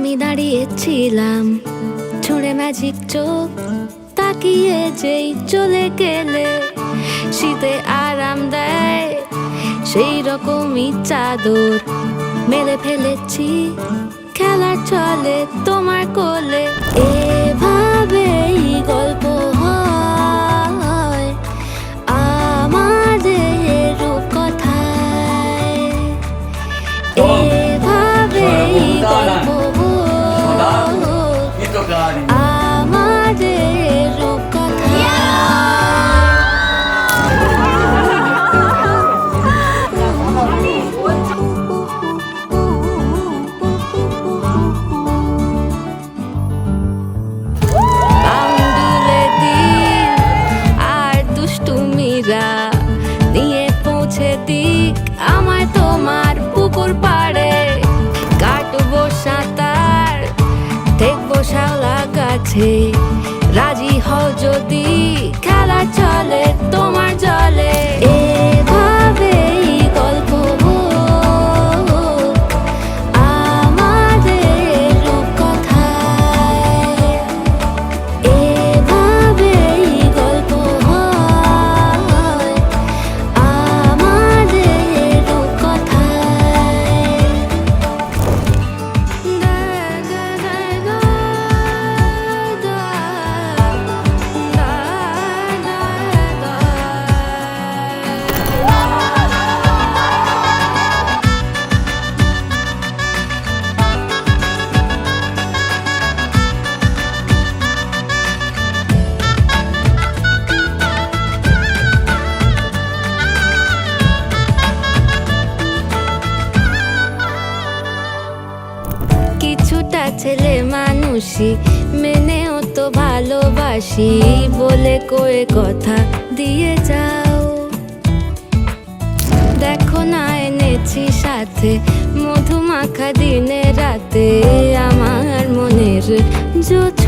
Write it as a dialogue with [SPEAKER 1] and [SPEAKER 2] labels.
[SPEAKER 1] আমি দাঁড়িয়েছিলাম ছুঁড়ে ম্যাজিক চোখ তাকিয়ে যেই চলে গেলে শীতে আরাম দেয় সেই রকমই চাদর মেলে ফেলেছি খেলার চলে তোমার কোলে। এভাবেই গল্প হয় আমাদের রূপকথায়, এভাবেই গল্প আমাদের রূপকথায়। বাউন্ডুলে দিক আর দুষ্টুমিরা নিয়ে পৌঁছে দিক আমায় তোমার পুকুর পাড়ে। কাটবো সাঁতার দেখবো শাওলা গাছে, রাজি হও যদি খেলা চলে তোমার জলে। এভাবেই গল্প আমাদের রূপকথায়, এভাবেই গল্প হয় আমাদের রূপকথায়। কিছুটা ছেলে মানুষই মেনেও তো ভালোবাসি বলে কয়ে কথা দিয়ে যাও। দেখো না এনেছি সাথে মধুমাখা দিনে রাতে আমার মনের জ্যোৎস্না।